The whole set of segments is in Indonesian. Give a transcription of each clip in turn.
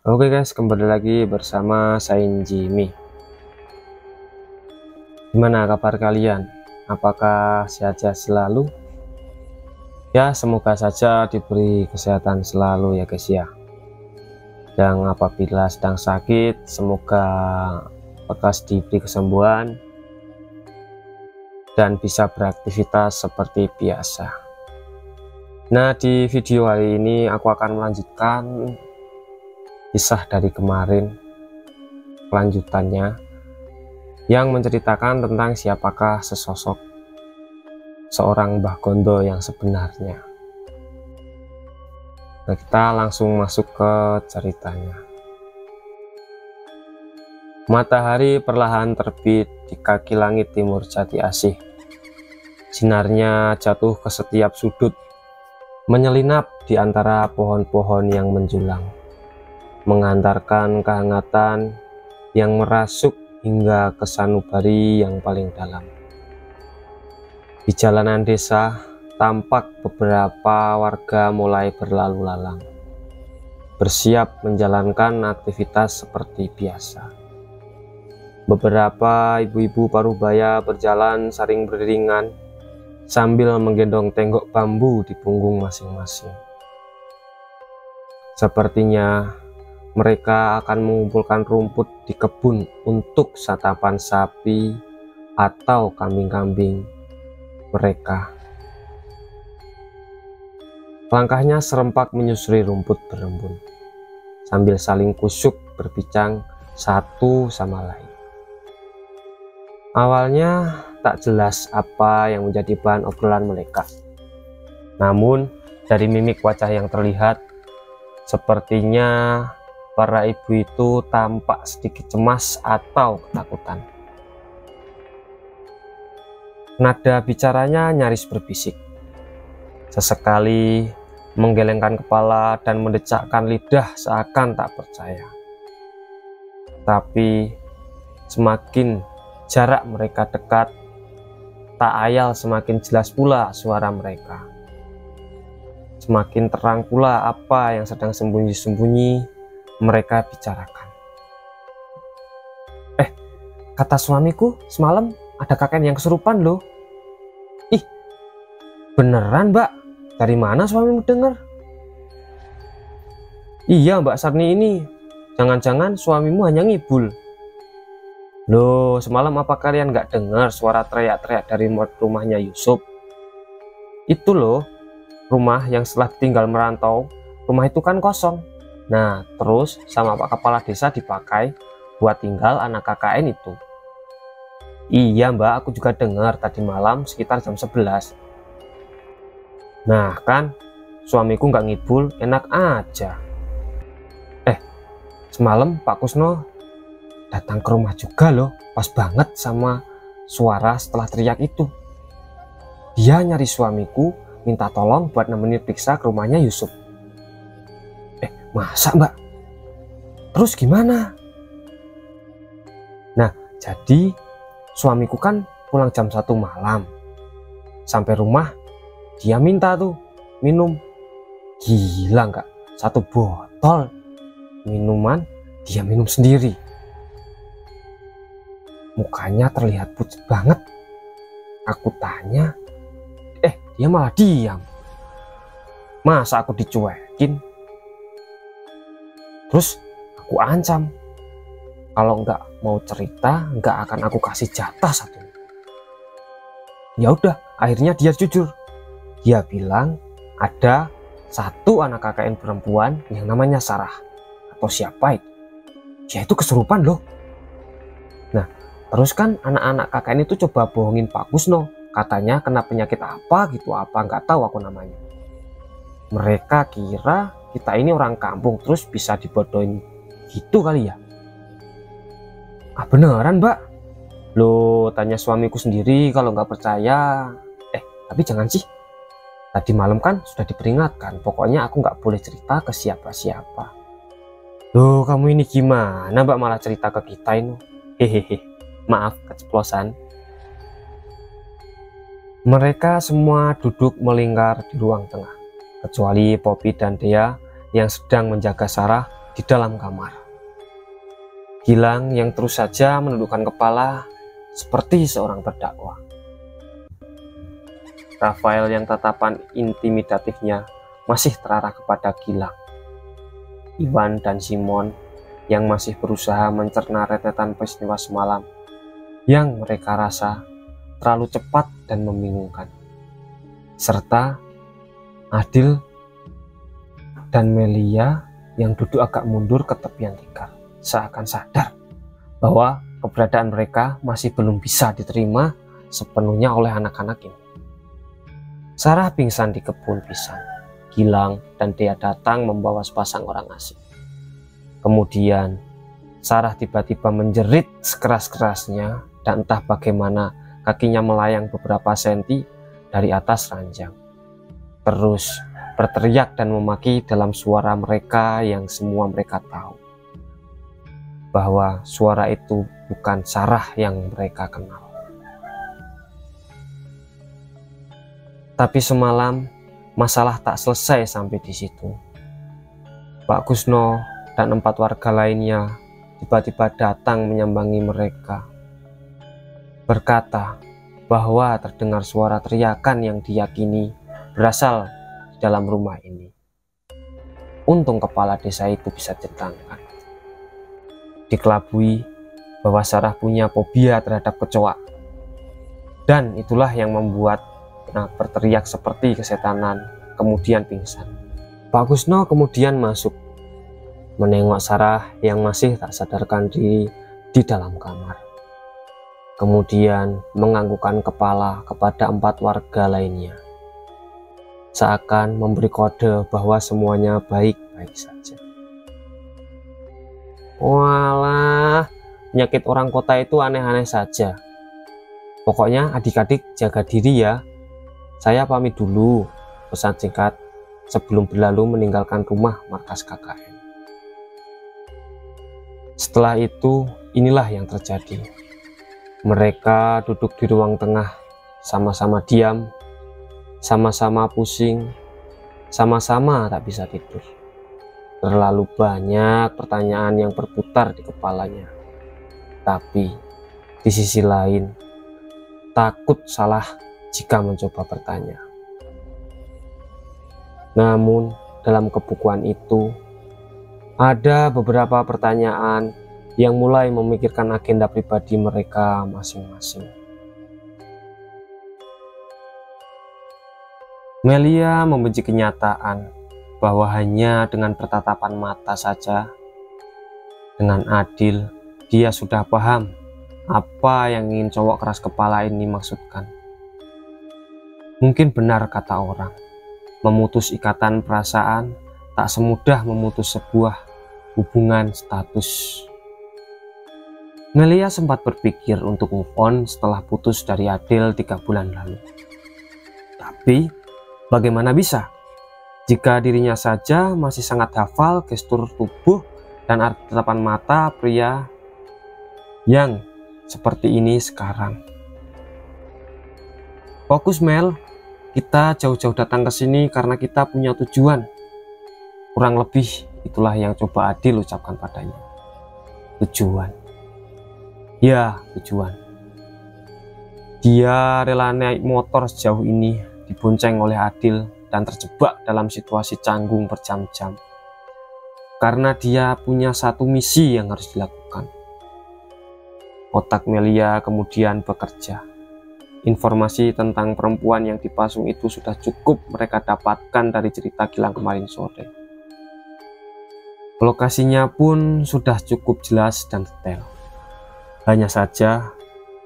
Oke guys, kembali lagi bersama Sain Jimmy. Gimana kabar kalian? Apakah sehat-sehat selalu? Ya, semoga saja diberi kesehatan selalu ya guys ya. Yang apabila sedang sakit, semoga lekas diberi kesembuhan dan bisa beraktivitas seperti biasa. Nah, di video hari ini aku akan melanjutkan kisah dari kemarin, kelanjutannya, yang menceritakan tentang siapakah sesosok seorang Mbah Gondo yang sebenarnya. Nah, kita langsung masuk ke ceritanya. Matahari perlahan terbit di kaki langit timur Jati Asih. Sinarnya jatuh ke setiap sudut, menyelinap di antara pohon-pohon yang menjulang, mengantarkan kehangatan yang merasuk hingga ke sanubari yang paling dalam. Di jalanan desa, tampak beberapa warga mulai berlalu lalang, bersiap menjalankan aktivitas seperti biasa. Beberapa ibu-ibu parubaya berjalan saring beriringan sambil menggendong tenggok bambu di punggung masing-masing. Sepertinya mereka akan mengumpulkan rumput di kebun untuk santapan sapi atau kambing-kambing mereka. Langkahnya serempak menyusuri rumput berembun, sambil saling kusuk berbincang satu sama lain. Awalnya tak jelas apa yang menjadi bahan obrolan mereka. Namun dari mimik wajah yang terlihat, sepertinya para ibu itu tampak sedikit cemas atau ketakutan. Nada bicaranya nyaris berbisik, sesekali menggelengkan kepala dan mendecakkan lidah seakan tak percaya. Tapi semakin jarak mereka dekat, tak ayal semakin jelas pula suara mereka. Semakin terang pula apa yang sedang sembunyi-sembunyi mereka bicarakan. Kata suamiku semalam ada kakek yang kesurupan loh. Ih, beneran mbak? Dari mana suamimu dengar? Iya mbak Sarni ini. Jangan-jangan suamimu hanya ngibul. Loh, semalam apa kalian nggak dengar suara teriak-teriak dari rumahnya Yusuf? Itu loh, rumah yang setelah tinggal merantau, rumah itu kan kosong. Nah, terus sama Pak Kepala Desa dipakai buat tinggal anak KKN itu. Iya mbak, aku juga dengar tadi malam sekitar jam 11. Nah kan, suamiku nggak ngibul, enak aja. Semalam Pak Kusno datang ke rumah juga loh, pas banget sama suara setelah teriak itu. Dia nyari suamiku, minta tolong buat nemenin periksa ke rumahnya Yusuf. Masa mbak? Terus gimana? Nah, jadi suamiku kan pulang jam 1 malam. Sampai rumah, dia minta tuh minum. Gila nggak? 1 botol minuman dia minum sendiri. Mukanya terlihat pucat banget. Aku tanya, dia malah diam. Masa aku dicuekin? Terus aku ancam, kalau nggak mau cerita nggak akan aku kasih jatah satu. Ya udah, akhirnya dia jujur. Dia bilang ada satu anak KKN perempuan yang namanya Sarah atau siapa itu. Dia itu kesurupan loh. Nah, terus kan anak-anak KKN itu coba bohongin Pak Kusno, katanya kena penyakit apa gitu, apa nggak tahu aku namanya. Mereka kira kita ini orang kampung terus bisa dibodohin gitu kali ya. Beneran mbak? Loh, tanya suamiku sendiri kalau nggak percaya. Tapi jangan sih, tadi malam kan sudah diperingatkan, pokoknya aku nggak boleh cerita ke siapa-siapa. Loh, kamu ini gimana mbak malah cerita ke kita ini? Hehehe, maaf keceplosan. Mereka semua duduk melingkar di ruang tengah, kecuali Poppy dan Dea yang sedang menjaga Sarah di dalam kamar. Gilang yang terus saja menundukkan kepala seperti seorang terdakwa. Rafael yang tatapan intimidatifnya masih terarah kepada Gilang. Iwan dan Simon yang masih berusaha mencerna rentetan peristiwa semalam yang mereka rasa terlalu cepat dan membingungkan. Serta Adil dan Melia yang duduk agak mundur ke tepian tikar, seakan sadar bahwa keberadaan mereka masih belum bisa diterima sepenuhnya oleh anak-anak ini. Sarah pingsan di kebun pisang. Gilang dan Dea datang membawa sepasang orang asing. Kemudian Sarah tiba-tiba menjerit sekeras-kerasnya dan entah bagaimana kakinya melayang beberapa senti dari atas ranjang. Terus berteriak dan memaki dalam suara mereka yang semua mereka tahu bahwa suara itu bukan Sarah yang mereka kenal. Tapi semalam masalah tak selesai sampai di situ. Pak Kusno dan 4 warga lainnya tiba-tiba datang menyambangi mereka, berkata bahwa terdengar suara teriakan yang diyakini berasal di dalam rumah ini. Untung kepala desa itu bisa ditangkap. Dikelabui bahwa Sarah punya fobia terhadap kecoa, dan itulah yang membuat berteriak seperti kesetanan, kemudian pingsan. Pak Kusno kemudian masuk, menengok Sarah yang masih tak sadarkan diri di dalam kamar. Kemudian menganggukkan kepala kepada 4 warga lainnya, seakan memberi kode bahwa semuanya baik-baik saja. Walah, penyakit orang kota itu aneh-aneh saja. Pokoknya adik-adik jaga diri ya. Saya pamit dulu, pesan singkat sebelum berlalu meninggalkan rumah markas KKN. Setelah itu, inilah yang terjadi. Mereka duduk di ruang tengah, sama-sama diam, sama-sama pusing, sama-sama tak bisa tidur. Terlalu banyak pertanyaan yang berputar di kepalanya. Tapi di sisi lain, takut salah jika mencoba bertanya. Namun dalam kebukuan itu ada beberapa pertanyaan yang mulai memikirkan agenda pribadi mereka masing-masing. Melia membenci kenyataan bahwa hanya dengan bertatapan mata saja dengan Adil, dia sudah paham apa yang ingin cowok keras kepala ini maksudkan. Mungkin benar kata orang, memutus ikatan perasaan tak semudah memutus sebuah hubungan status. Melia sempat berpikir untuk move on setelah putus dari Adil 3 bulan lalu. Tapi bagaimana bisa jika dirinya saja masih sangat hafal gestur tubuh dan arti tatapan mata pria yang seperti ini sekarang. Fokus Mel, kita jauh-jauh datang ke sini karena kita punya tujuan. Kurang lebih itulah yang coba Adil ucapkan padanya. Tujuan. Ya, tujuan. Dia rela naik motor sejauh ini dibonceng oleh Adil dan terjebak dalam situasi canggung berjam-jam. Karena dia punya satu misi yang harus dilakukan. Otak Melia kemudian bekerja. Informasi tentang perempuan yang dipasung itu sudah cukup mereka dapatkan dari cerita Gilang kemarin sore. Lokasinya pun sudah cukup jelas dan detail. Hanya saja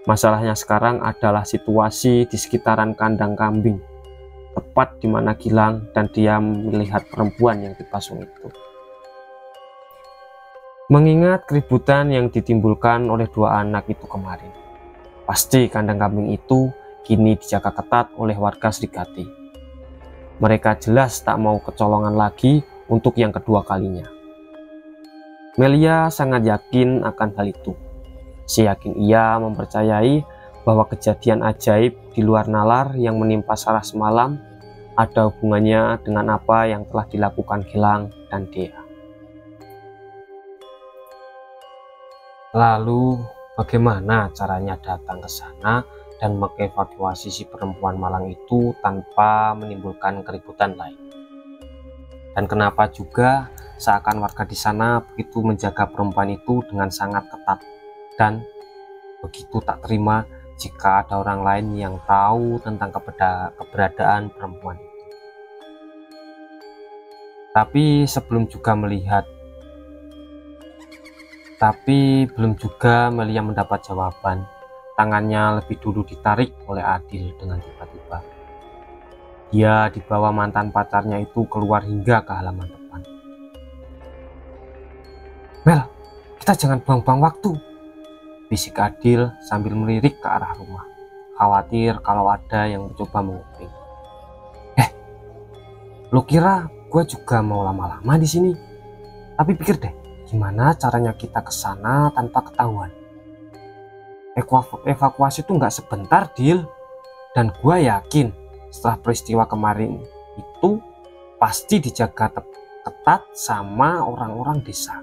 masalahnya sekarang adalah situasi di sekitaran kandang kambing, tepat di mana Gilang dan dia melihat perempuan yang dipasung itu. Mengingat keributan yang ditimbulkan oleh 2 anak itu kemarin, pasti kandang kambing itu kini dijaga ketat oleh warga Srigati. Mereka jelas tak mau kecolongan lagi untuk yang kedua kalinya. Melia sangat yakin akan hal itu. Seyakin ia mempercayai bahwa kejadian ajaib di luar nalar yang menimpa Sarah semalam ada hubungannya dengan apa yang telah dilakukan Gilang dan Dea. Lalu bagaimana caranya datang ke sana dan mengevakuasi si perempuan malang itu tanpa menimbulkan keributan lain? Dan kenapa juga seakan warga di sana begitu menjaga perempuan itu dengan sangat ketat dan begitu tak terima jika ada orang lain yang tahu tentang keberadaan perempuan itu. Tapi belum juga Melia mendapat jawaban. Tangannya lebih dulu ditarik oleh Adil dengan tiba-tiba. Dia dibawa mantan pacarnya itu keluar hingga ke halaman depan. "Mel, kita jangan buang-buang waktu," bisik Adil sambil melirik ke arah rumah, khawatir kalau ada yang mencoba menguping. "Lo kira gue juga mau lama-lama di sini? Tapi pikir deh, gimana caranya kita ke sana tanpa ketahuan? Evakuasi itu nggak sebentar, Dil. Dan gue yakin setelah peristiwa kemarin itu pasti dijaga ketat sama orang-orang desa."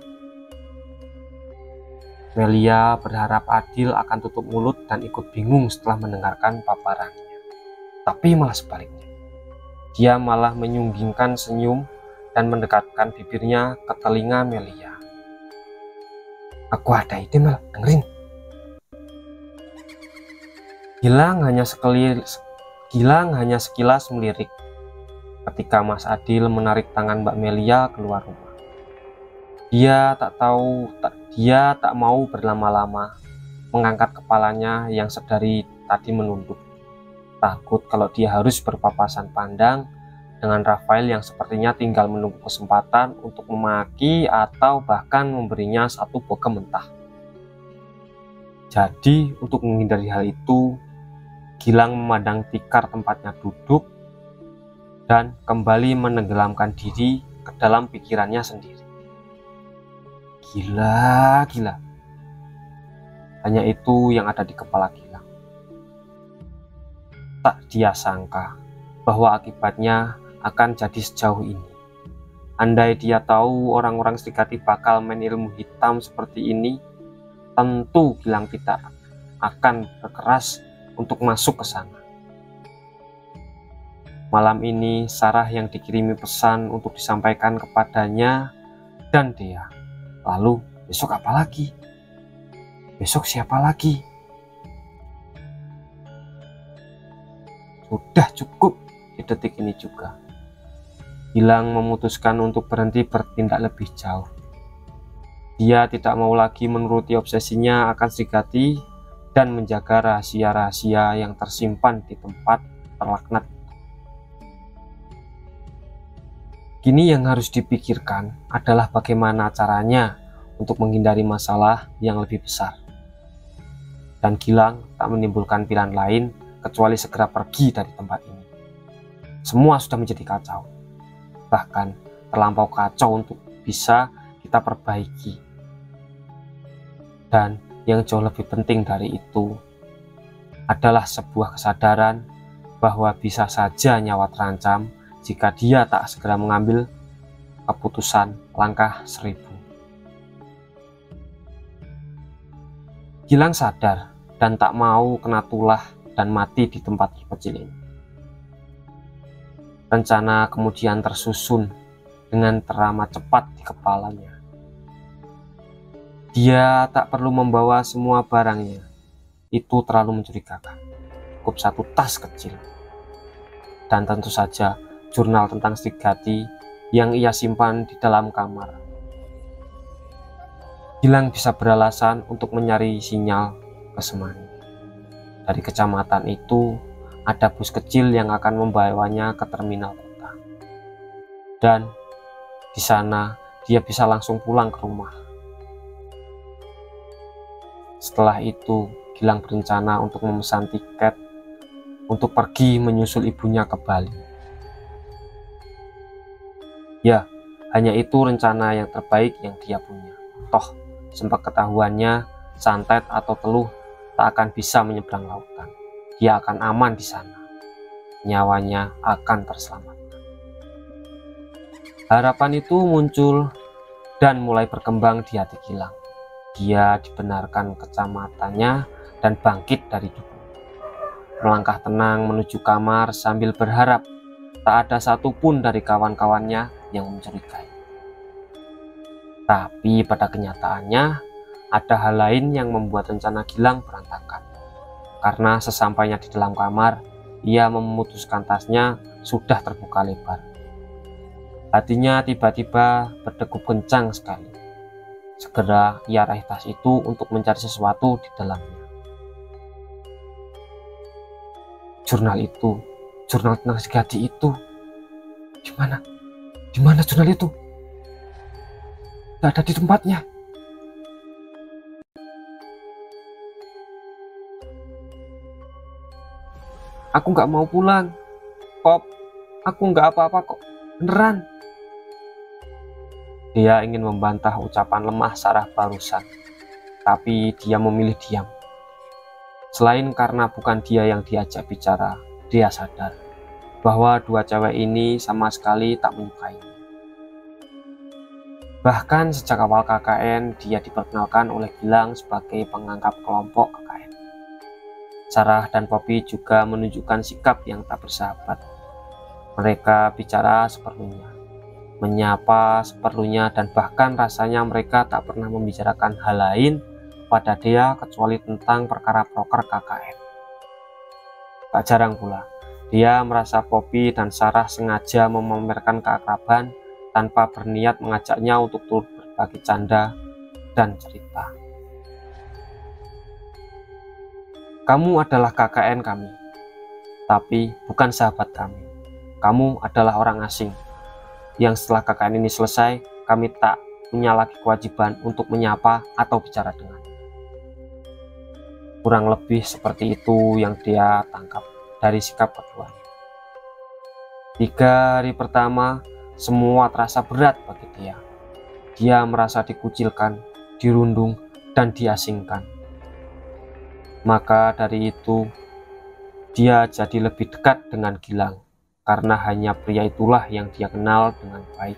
Melia berharap Adil akan tutup mulut dan ikut bingung setelah mendengarkan paparannya. Tapi malah sebaliknya. Dia malah menyunggingkan senyum dan mendekatkan bibirnya ke telinga Melia. "Aku ada ide, Mel, dengerin." Gilang hanya sekilas melirik ketika Mas Adil menarik tangan Mbak Melia keluar rumah. Dia tak mau berlama-lama mengangkat kepalanya yang sedari tadi menunduk. Takut kalau dia harus berpapasan pandang dengan Rafael yang sepertinya tinggal menunggu kesempatan untuk memaki atau bahkan memberinya satu bogem mentah. Jadi untuk menghindari hal itu, Gilang memandang tikar tempatnya duduk dan kembali menenggelamkan diri ke dalam pikirannya sendiri. Gila. Hanya itu yang ada di kepala Gilang. Tak dia sangka bahwa akibatnya akan jadi sejauh ini. Andai dia tahu orang-orang Serigati bakal main ilmu hitam seperti ini, tentu Gilang tidak akan berkeras untuk masuk ke sana. Malam ini Sarah yang dikirimi pesan untuk disampaikan kepadanya dan Dea. Lalu besok apa lagi? Besok siapa lagi? Sudah cukup di detik ini juga. Gilang memutuskan untuk berhenti bertindak lebih jauh. Dia tidak mau lagi menuruti obsesinya akan Serigati dan menjaga rahasia-rahasia yang tersimpan di tempat terlaknat. Kini yang harus dipikirkan adalah bagaimana caranya untuk menghindari masalah yang lebih besar. Dan Gilang tak menimbulkan pilihan lain kecuali segera pergi dari tempat ini. Semua sudah menjadi kacau. Bahkan terlampau kacau untuk bisa kita perbaiki. Dan yang jauh lebih penting dari itu adalah sebuah kesadaran bahwa bisa saja nyawa terancam jika dia tak segera mengambil keputusan langkah 1000. Gilang sadar dan tak mau kena tulah dan mati di tempat kecil ini. Rencana kemudian tersusun dengan teramat cepat di kepalanya. Dia tak perlu membawa semua barangnya. Itu terlalu mencurigakan. Cukup satu tas kecil. Dan tentu saja jurnal tentang Serigati yang ia simpan di dalam kamar. Gilang bisa beralasan untuk mencari sinyal ke Semani. Dari kecamatan itu ada bus kecil yang akan membawanya ke terminal kota. Dan di sana dia bisa langsung pulang ke rumah. Setelah itu Gilang berencana untuk memesan tiket untuk pergi menyusul ibunya ke Bali. Ya, hanya itu rencana yang terbaik yang dia punya. Toh, sempat ketahuannya santet atau teluh tak akan bisa menyeberang lautan. Dia akan aman di sana. Nyawanya akan terselamatkan. Harapan itu muncul dan mulai berkembang di hati Gilang. dia dibenarkan kecamatannya dan bangkit dari duduk. Melangkah tenang menuju kamar sambil berharap tak ada satupun dari kawan-kawannya yang mencurigai. Tapi pada kenyataannya ada hal lain yang membuat rencana Gilang berantakan. Karena sesampainya di dalam kamar, ia memutuskan tasnya sudah terbuka lebar. Hatinya tiba-tiba berdegup kencang sekali. Segera ia raih tas itu untuk mencari sesuatu di dalamnya. Jurnal itu, jurnal tentang si gadis itu. Di mana? Di mana jurnal itu? Tidak ada di tempatnya. Aku nggak mau pulang, Pop. Aku nggak apa-apa kok, beneran. Dia ingin membantah ucapan lemah Sarah barusan, tapi dia memilih diam. Selain karena bukan dia yang diajak bicara, dia sadar bahwa dua cewek ini sama sekali tak menyukainya. Bahkan sejak awal KKN, dia diperkenalkan oleh Gilang sebagai penganggap kelompok KKN. Sarah dan Poppy juga menunjukkan sikap yang tak bersahabat. Mereka bicara seperlunya, menyapa seperlunya, dan bahkan rasanya mereka tak pernah membicarakan hal lain pada dia kecuali tentang perkara proker KKN. Tak jarang pula, dia merasa Poppy dan Sarah sengaja memamerkan keakraban tanpa berniat mengajaknya untuk turut berbagi canda dan cerita. Kamu adalah KKN kami, tapi bukan sahabat kami. Kamu adalah orang asing, yang setelah KKN ini selesai, kami tak punya lagi kewajiban untuk menyapa atau bicara dengan. Kurang lebih seperti itu yang dia tangkap dari sikap keduanya. 3 hari pertama, semua terasa berat bagi dia. Dia merasa dikucilkan, dirundung, dan diasingkan. Maka dari itu, dia jadi lebih dekat dengan Gilang, karena hanya pria itulah yang dia kenal dengan baik.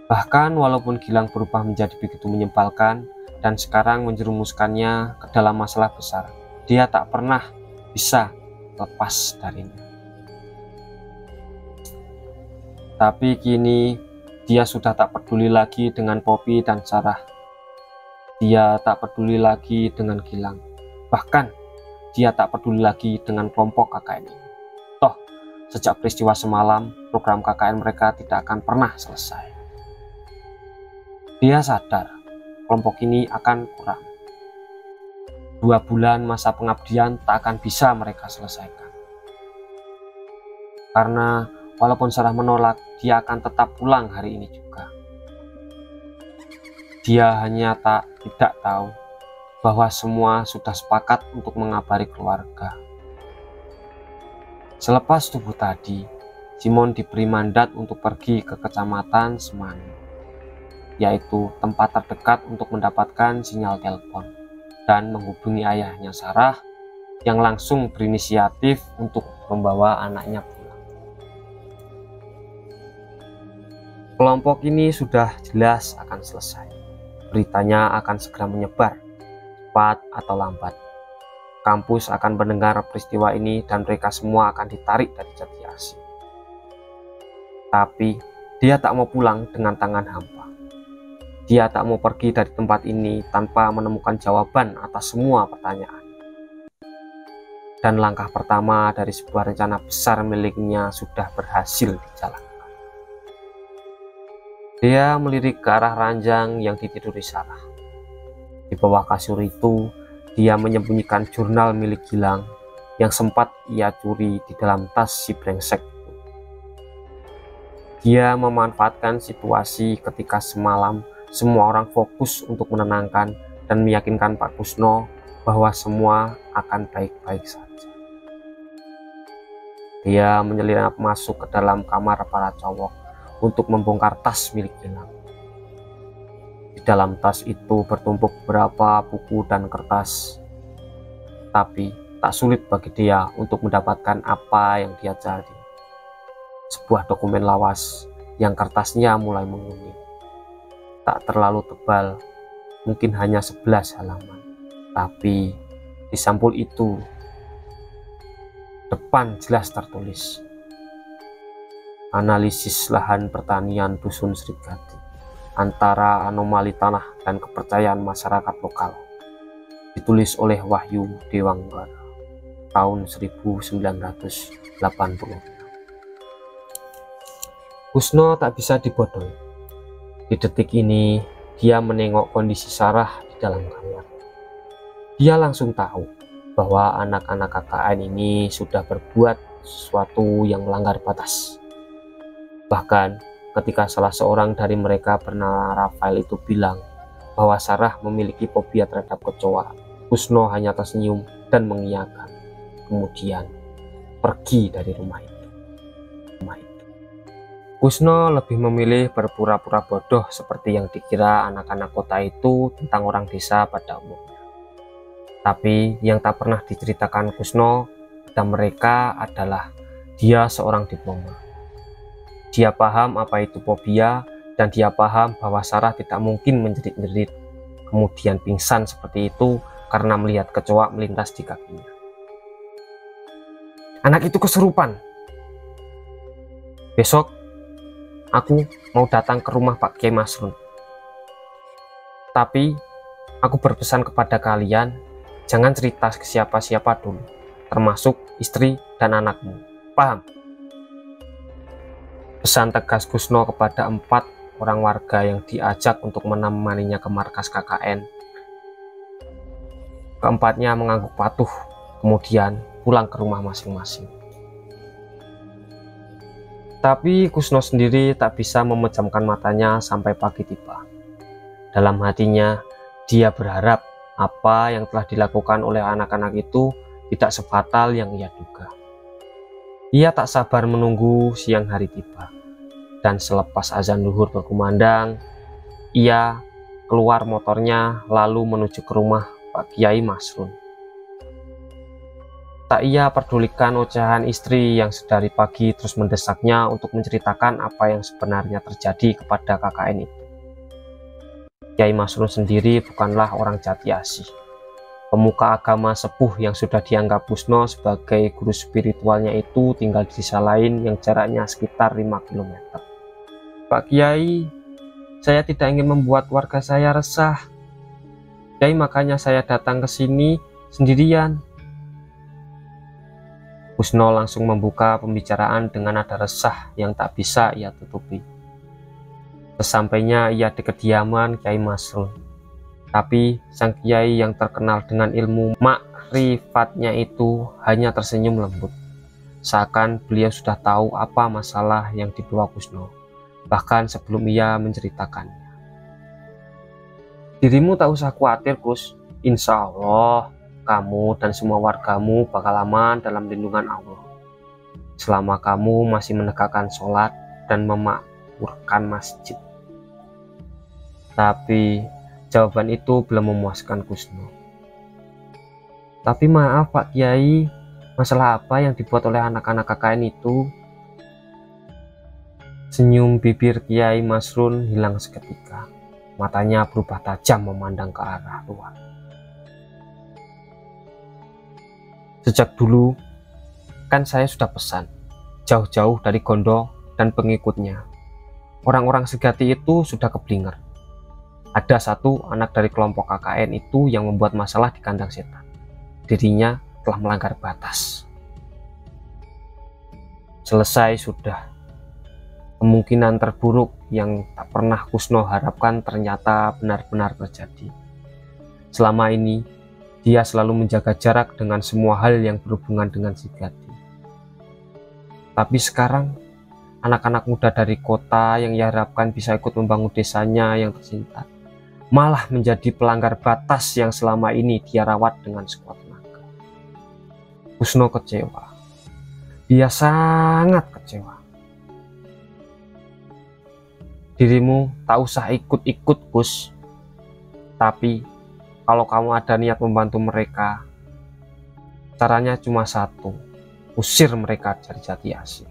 Bahkan walaupun Gilang berubah menjadi begitu menyebalkan, dan sekarang menjerumuskannya ke dalam masalah besar, dia tak pernah bisa lepas darinya. Tapi kini dia sudah tak peduli lagi dengan Poppy dan Sarah. Dia tak peduli lagi dengan Gilang. Bahkan dia tak peduli lagi dengan kelompok KKN ini. Toh, sejak peristiwa semalam, program KKN mereka tidak akan pernah selesai. Dia sadar kelompok ini akan kurang. 2 bulan masa pengabdian tak akan bisa mereka selesaikan. Karena walaupun Sarah menolak, dia akan tetap pulang hari ini juga. Dia hanya tidak tahu bahwa semua sudah sepakat untuk mengabari keluarga. Selepas subuh tadi, Simon diberi mandat untuk pergi ke kecamatan Semani, yaitu tempat terdekat untuk mendapatkan sinyal telepon, dan menghubungi ayahnya Sarah yang langsung berinisiatif untuk membawa anaknya pulang. Kelompok ini sudah jelas akan selesai. Beritanya akan segera menyebar, cepat atau lambat. Kampus akan mendengar peristiwa ini dan mereka semua akan ditarik dari Jatiasi. Tapi dia tak mau pulang dengan tangan hampa. Dia tak mau pergi dari tempat ini tanpa menemukan jawaban atas semua pertanyaan. Dan langkah pertama dari sebuah rencana besar miliknya sudah berhasil dijalankan. Dia melirik ke arah ranjang yang ditiduri Sarah. Di bawah kasur itu, dia menyembunyikan jurnal milik Gilang yang sempat ia curi di dalam tas si brengsek itu. Dia memanfaatkan situasi ketika semalam semua orang fokus untuk menenangkan dan meyakinkan Pak Kusno bahwa semua akan baik-baik saja. Dia menyelinap masuk ke dalam kamar para cowok untuk membongkar tas milik Gilang. Di dalam tas itu bertumpuk beberapa buku dan kertas, tapi tak sulit bagi dia untuk mendapatkan apa yang dia cari. Sebuah dokumen lawas yang kertasnya mulai menguning. Tak terlalu tebal, mungkin hanya 11 halaman. Tapi di sampul itu depan jelas tertulis analisis lahan pertanian Dusun Srigadi antara anomali tanah dan kepercayaan masyarakat lokal, ditulis oleh Wahyu Dewanggara tahun 1980. Kusno tak bisa dibodohi. Di detik ini dia menengok kondisi Sarah di dalam kamar. Dia langsung tahu bahwa anak-anak KKN ini sudah berbuat sesuatu yang melanggar batas. Bahkan ketika salah seorang dari mereka bernama Rafael itu bilang bahwa Sarah memiliki fobia terhadap kecoa, Kusno hanya tersenyum dan mengiyakan, kemudian pergi dari rumah itu. Kusno lebih memilih berpura-pura bodoh seperti yang dikira anak-anak kota itu tentang orang desa pada umumnya. Tapi yang tak pernah diceritakan Kusno pada mereka adalah dia seorang diploma. Dia paham apa itu fobia, dan dia paham bahwa Sarah tidak mungkin menjerit-jerit kemudian pingsan seperti itu karena melihat kecoa melintas di kakinya. Anak itu kesurupan. Besok aku mau datang ke rumah Pak Kiai Masrun. Tapi aku berpesan kepada kalian, jangan cerita ke siapa-siapa dulu, termasuk istri dan anakmu. Paham? Pesan tegas Kusno kepada 4 orang warga yang diajak untuk menemaninya ke markas KKN. Keempatnya mengangguk patuh, kemudian pulang ke rumah masing-masing. Tapi Kusno sendiri tak bisa memejamkan matanya sampai pagi tiba. Dalam hatinya, dia berharap apa yang telah dilakukan oleh anak-anak itu tidak sefatal yang ia duga. Ia tak sabar menunggu siang hari tiba, dan selepas azan zuhur berkumandang, ia keluar motornya lalu menuju ke rumah Pak Kiai Masrun. Tak ia pedulikan ocehan istri yang sedari pagi terus mendesaknya untuk menceritakan apa yang sebenarnya terjadi kepada KKN itu. Kiai Masrun sendiri bukanlah orang jati asih. Pemuka agama sepuh yang sudah dianggap Kusno sebagai guru spiritualnya itu tinggal di desa lain yang jaraknya sekitar 5 km. Pak Kiai, saya tidak ingin membuat warga saya resah. Kiai, makanya saya datang ke sini sendirian. Kusno langsung membuka pembicaraan dengan nada resah yang tak bisa ia tutupi. Sesampainya ia di kediaman Kiai Masrun, tapi sang kiai yang terkenal dengan ilmu makrifatnya itu hanya tersenyum lembut, seakan beliau sudah tahu apa masalah yang dibawa Kusno, bahkan sebelum ia menceritakannya. Dirimu tak usah khawatir, Kus. Insya Allah kamu dan semua wargamu bakal aman dalam lindungan Allah, selama kamu masih menegakkan sholat dan memakmurkan masjid. Tapi jawaban itu belum memuaskan Kusno. Tapi maaf Pak Kiai, masalah apa yang dibuat oleh anak-anak KKN itu? Senyum bibir Kiai Masrun hilang seketika. Matanya berubah tajam memandang ke arah luar. Sejak dulu, kan saya sudah pesan, jauh-jauh dari Gondo dan pengikutnya. Orang-orang Srigadi itu sudah keblinger. Ada satu anak dari kelompok KKN itu yang membuat masalah di kandang setan. Dirinya telah melanggar batas. Selesai sudah. Kemungkinan terburuk yang tak pernah Kusno harapkan ternyata benar-benar terjadi. Selama ini, dia selalu menjaga jarak dengan semua hal yang berhubungan dengan Srigadi. Tapi sekarang, anak-anak muda dari kota yang ia harapkan bisa ikut membangun desanya yang tercinta malah menjadi pelanggar batas yang selama ini dia rawat dengan sekuat tenaga. Kusno kecewa. Dia sangat kecewa. Dirimu tak usah ikut-ikut, Kus. Tapi kalau kamu ada niat membantu mereka, caranya cuma satu: usir mereka dari Jati Asih.